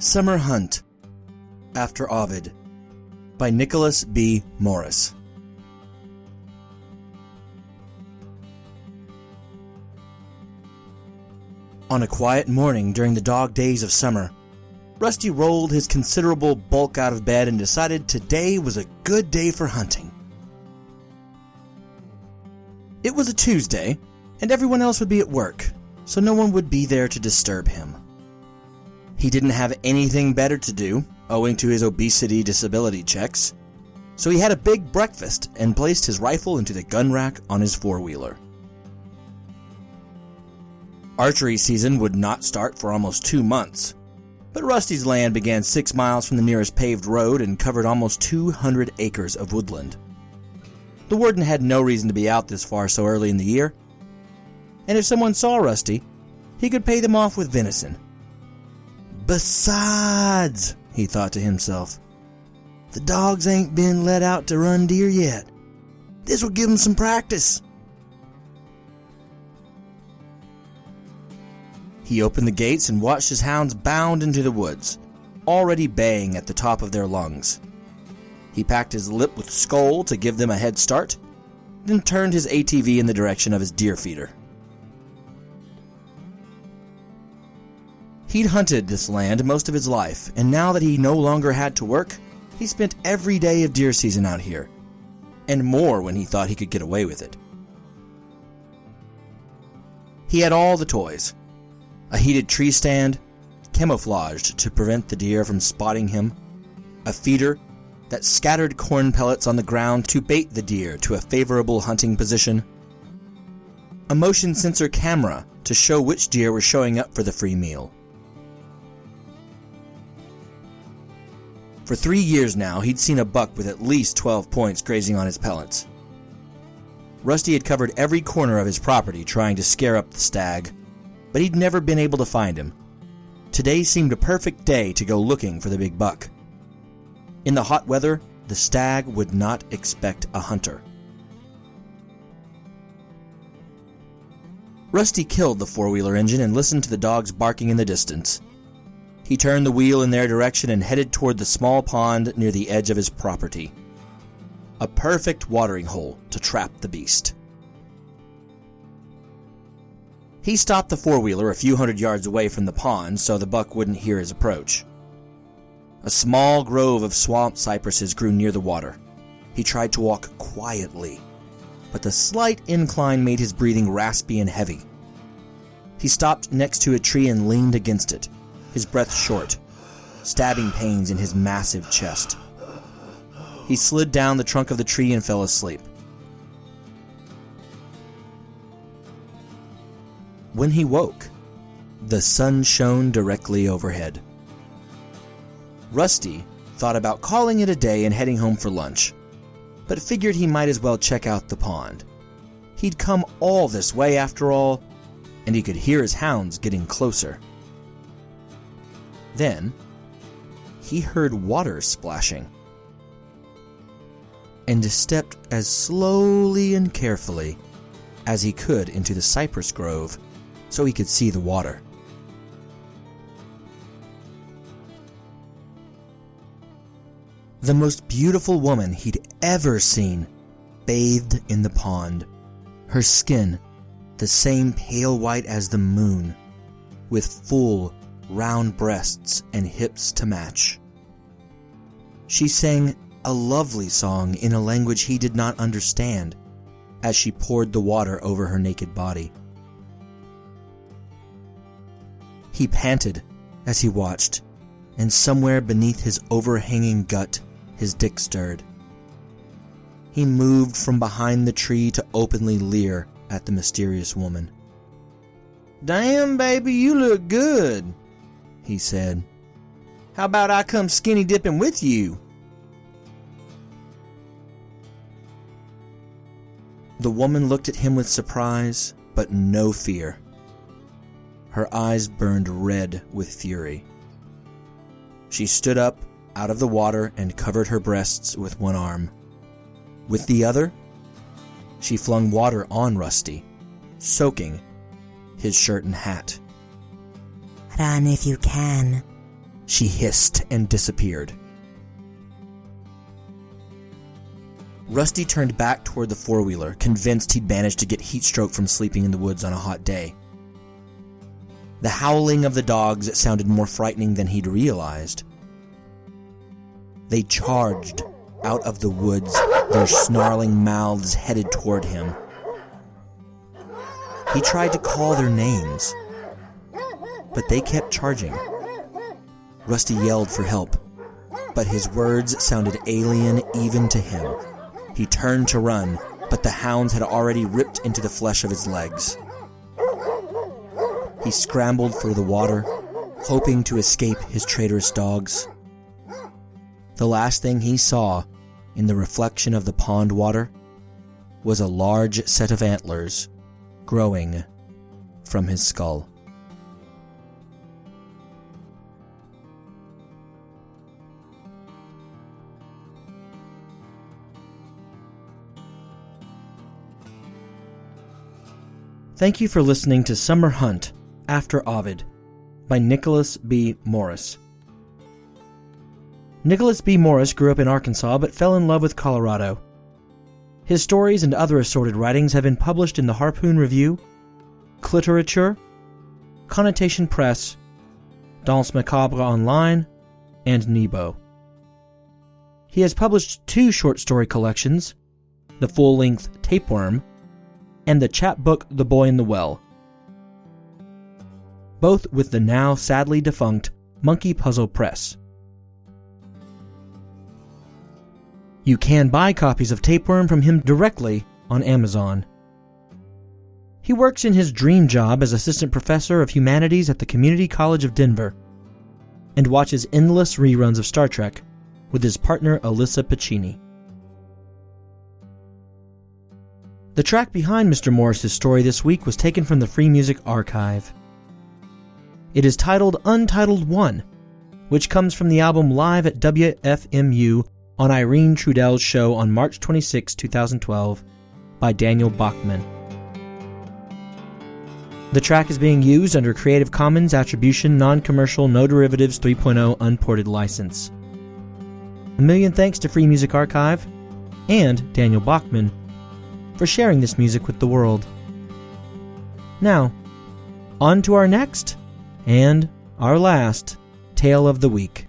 Summer Hunt, after Ovid, by Nicholas B. Morris. On a quiet morning during the dog days of summer, Rusty rolled his considerable bulk out of bed and decided today was a good day for hunting. It was a Tuesday, and everyone else would be at work, so no one would be there to disturb him. He didn't have anything better to do, owing to his obesity disability checks, so he had a big breakfast and placed his rifle into the gun rack on his four-wheeler. Archery season would not start for almost 2 months, but Rusty's land began 6 miles from the nearest paved road and covered almost 200 acres of woodland. The warden had no reason to be out this far so early in the year, and if someone saw Rusty, he could pay them off with venison. Besides, he thought to himself, the dogs ain't been let out to run deer yet. This will give them some practice. He opened the gates and watched his hounds bound into the woods, already baying at the top of their lungs. He packed his lip with Skoal to give them a head start, then turned his ATV in the direction of his deer feeder. He'd hunted this land most of his life, and now that he no longer had to work, he spent every day of deer season out here, and more when he thought he could get away with it. He had all the toys. A heated tree stand, camouflaged to prevent the deer from spotting him, a feeder that scattered corn pellets on the ground to bait the deer to a favorable hunting position, a motion sensor camera to show which deer were showing up for the free meal. For 3 years now, he'd seen a buck with at least 12 points grazing on his pellets. Rusty had covered every corner of his property trying to scare up the stag, but he'd never been able to find him. Today seemed a perfect day to go looking for the big buck. In the hot weather, the stag would not expect a hunter. Rusty killed the four-wheeler engine and listened to the dogs barking in the distance. He turned the wheel in their direction and headed toward the small pond near the edge of his property. A perfect watering hole to trap the beast. He stopped the four-wheeler a few hundred yards away from the pond so the buck wouldn't hear his approach. A small grove of swamp cypresses grew near the water. He tried to walk quietly, but the slight incline made his breathing raspy and heavy. He stopped next to a tree and leaned against it, his breath short, stabbing pains in his massive chest. He slid down the trunk of the tree and fell asleep. When he woke, the sun shone directly overhead. Rusty thought about calling it a day and heading home for lunch, but figured he might as well check out the pond. He'd come all this way after all, and he could hear his hounds getting closer. Then, he heard water splashing, and stepped as slowly and carefully as he could into the cypress grove so he could see the water. The most beautiful woman he'd ever seen bathed in the pond, her skin the same pale white as the moon, with full, round breasts and hips to match. She sang a lovely song in a language he did not understand as she poured the water over her naked body. He panted as he watched, and somewhere beneath his overhanging gut, his dick stirred. He moved from behind the tree to openly leer at the mysterious woman. "Damn, baby, you look good," he said. "How about I come skinny dipping with you?" The woman looked at him with surprise, but no fear. Her eyes burned red with fury. She stood up out of the water and covered her breasts with one arm. With the other, she flung water on Rusty, soaking his shirt and hat. "Run if you can," She hissed and disappeared. Rusty turned back toward the four-wheeler, convinced he'd managed to get heat stroke from sleeping in the woods on a hot day. The howling of the dogs sounded more frightening than he'd realized. They charged out of the woods, their snarling mouths headed toward him. He tried to call their names, but they kept charging. Rusty yelled for help, but his words sounded alien even to him. He turned to run, but the hounds had already ripped into the flesh of his legs. He scrambled for the water, hoping to escape his traitorous dogs. The last thing he saw in the reflection of the pond water was a large set of antlers growing from his skull. Thank you for listening to Summer Hunt After Ovid by Nicholas B. Morris. Nicholas B. Morris grew up in Arkansas but fell in love with Colorado. His stories and other assorted writings have been published in the Harpoon Review, Cliterature, Connotation Press, Danse Macabre Online, and Nebo. He has published 2 short story collections, the full-length Tapeworm and the chapbook The Boy in the Well, both with the now sadly defunct Monkey Puzzle Press. You can buy copies of Tapeworm from him directly on Amazon. He works in his dream job as assistant professor of humanities at the Community College of Denver and watches endless reruns of Star Trek with his partner Alyssa Pacini. The track behind Mr. Morris's story this week was taken from the Free Music Archive. It is titled Untitled 1, which comes from the album Live at WFMU on Irene Trudell's show on March 26, 2012, by Daniel Bachman. The track is being used under Creative Commons Attribution Non-Commercial No Derivatives 3.0 Unported License. A million thanks to Free Music Archive and Daniel Bachman for sharing this music with the world. Now, on to our next and our last tale of the week.